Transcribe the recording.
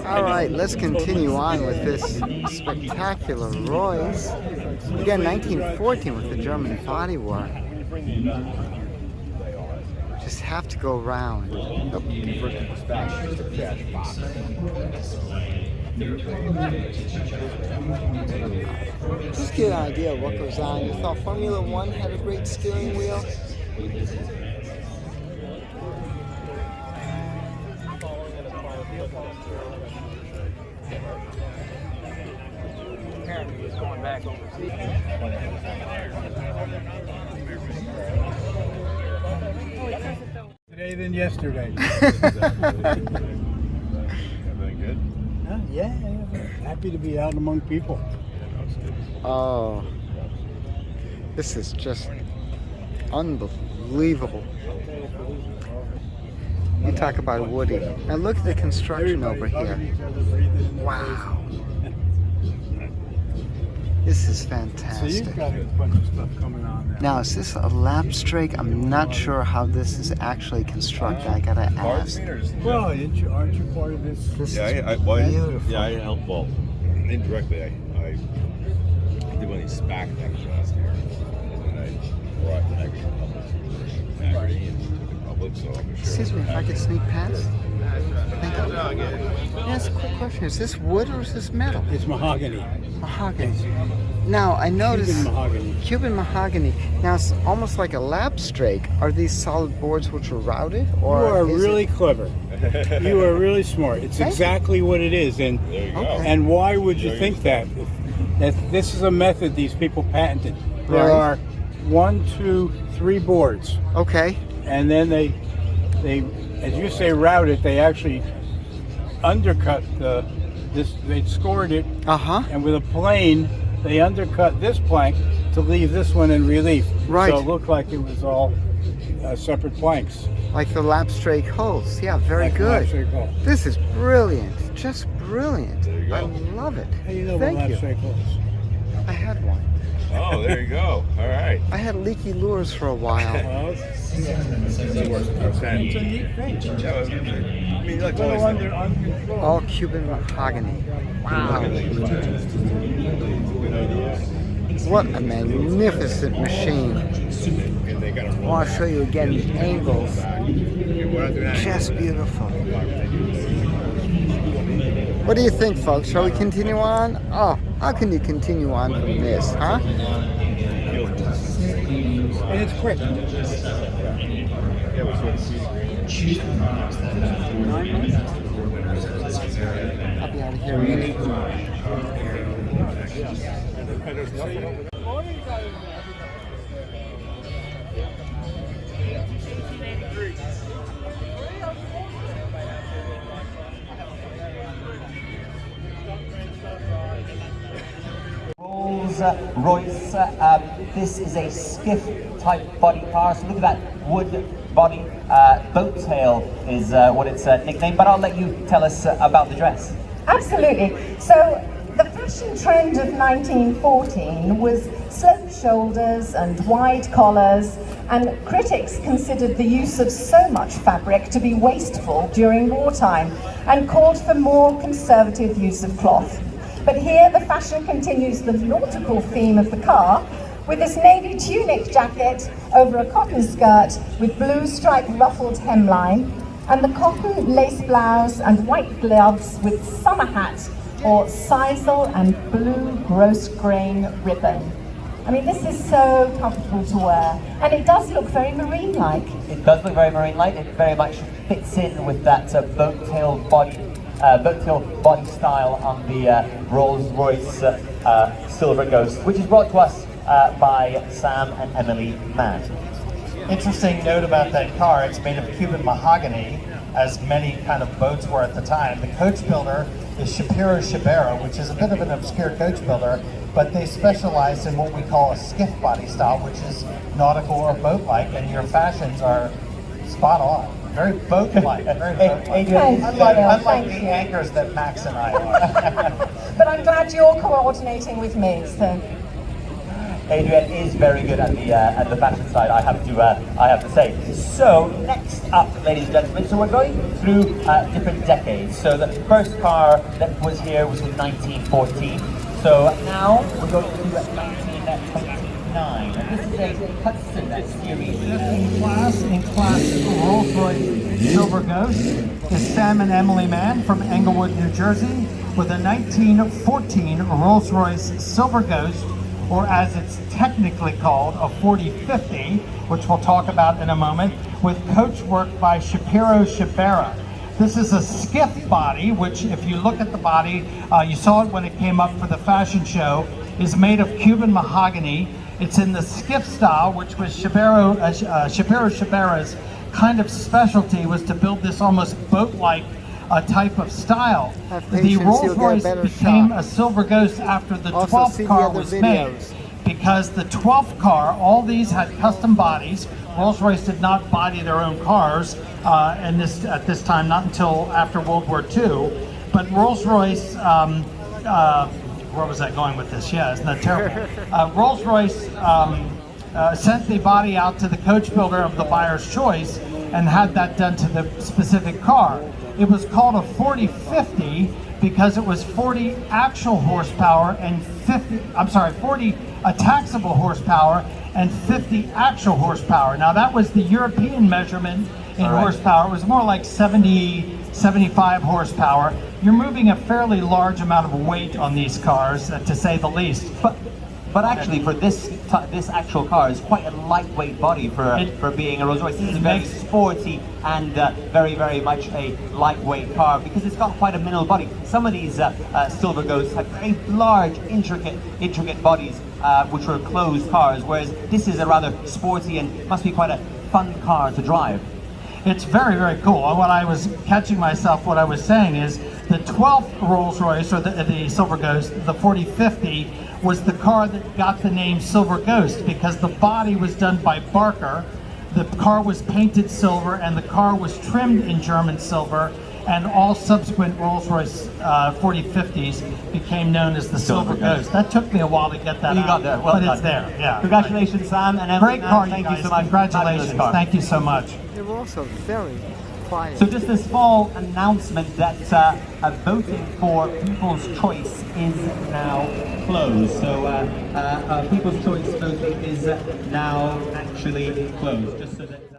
All right, let's continue on with this spectacular Royce. Again, 1914 with the German bodywork. Just have to go around. Oh. Just get an idea of what goes on. You thought Formula One had a great steering wheel? Apparently, it's going back overseas. Today than yesterday. Everything good? Yeah, happy to be out among people. Oh, this is just unbelievable. You talk about woody. Now look at the construction over here. Wow. This is fantastic. So you've got a bunch of stuff coming on now. Now, is this a lap strake? I'm not sure how this is actually constructed. I gotta ask. Well, aren't you part of this? This Yeah, is beautiful. Yeah, I helped. Well, indirectly, I did one of these SPAC things last year, and I brought Agri into the public. So I'm sure. Excuse me, if I could sneak past. Thank you. That's a quick question. Is this wood or is this metal? It's mahogany. Mahogany. Now, I noticed Cuban mahogany. Cuban mahogany. Now, it's almost like a lap strake. Are these solid boards which are routed? Or You are really clever. You are really smart. It's Thank exactly what it is. And There you go. Okay. and why would you think that? That this is a method these people patented. There Right. are 1, 2, 3 boards, Okay. and then they, as you say, route it. They actually undercut they scored it, and with a plane, they undercut this plank to leave this one in relief. Right. So it looked like it was all separate planks. Like the lap strake holes. Yeah, very Like good. lap strake hole. This is brilliant. Just brilliant. There you go. I love it. How do you know Thank about you. lap strake holes? I had one. Oh, there you go. All right. I had leaky lures for a while. Well, it's a neat thing. I mean, like Little always. under control. All Cuban mahogany. Wow. What a magnificent machine. I want to show you again the angles. Just beautiful. What do you think, folks? Shall we continue on? Oh, how can you continue on from this, huh? And it's quick. I'll be out of here in a minute. Rolls-royce. This is a Skiff type body car. So look at that wood body. Boat tail is what it's nicknamed. But I'll let you tell us about the dress. Absolutely. So the fashion trend of 1914 was sloped shoulders and wide collars, and critics considered the use of so much fabric to be wasteful during wartime and called for more conservative use of cloth. But here the fashion continues the nautical theme of the car with this navy tunic jacket over a cotton skirt with blue striped ruffled hemline, and the cotton lace blouse and white gloves with summer hat or sisal and blue gross grain ribbon. I mean, this is so comfortable to wear, and it does look very marine-like. It does look very marine-like. It very much fits in with that boat tail body style on the Rolls-Royce Silver Ghost, which is brought to us by Sam and Emily Mann. Interesting note about that car, it's made of Cuban mahogany, as many kind of boats were at the time. The coach builder is Schapiro Schebera, which is a bit of an obscure coach builder, but they specialize in what we call a skiff body style, which is nautical or boat-like, and your fashions are spot on. Very boat-like, very boat-like. Unlike the anchors that Max and I are. But I'm glad you're coordinating with me, so. Adrian is very good at the fashion side, I have to say. So next up, ladies and gentlemen, so we're going through different decades. So the first car that was here was in 1914. So now we're going to 1929. And this is a Hudson series. In class Rolls-Royce Silver Ghost is Sam and Emily Mann from Englewood, New Jersey, with a 1914 Rolls-Royce Silver Ghost, or as it's technically called, a 4050, which we'll talk about in a moment, with coach work by Schapiro Schebera. This is a Skiff body, which if you look at the body, you saw it when it came up for the fashion show, is made of Cuban mahogany. It's in the Skiff style, which was Schapiro Schebera's kind of specialty, was to build this almost boat-like type of style. The Rolls-Royce became a Silver Ghost after the 12th car was made, because the 12th car, all these had custom bodies. Rolls-Royce did not body their own cars at this time, not until after World War II. But Rolls-Royce, where was I going with this? Yeah, isn't that terrible? Rolls-Royce sent the body out to the coach builder of the buyer's choice and had that done to the specific car. It was called a 4050 because it was 40 actual horsepower and 40 taxable horsepower and 50 actual horsepower. Now that was the European measurement in horsepower. It was more like 70, 75 horsepower. You're moving a fairly large amount of weight on these cars, to say the least. But actually, for this actual car is quite a lightweight body for being a Rolls-Royce. This is very sporty and very, very much a lightweight car because it's got quite a minimal body. Some of these Silver Ghosts have very large, intricate bodies, which were closed cars, whereas this is a rather sporty and must be quite a fun car to drive. It's very, very cool. What I was catching myself, what I was saying is the 12th Rolls-Royce, or the Silver Ghost, the 4050, was the car that got the name Silver Ghost because the body was done by Barker, the car was painted silver, and the car was trimmed in German silver, and all subsequent Rolls-Royce 4050s became known as the Silver Ghost. That took me a while to get that you out, got there. Well but done. It's there. Yeah. Congratulations, Sam and Emily. Great car, Thank you you so much. Congratulations. Thank you so much. They were also very quiet. So just a small announcement that voting for People's Choice is now closed. So People's Choice voting is now actually closed. Just so that.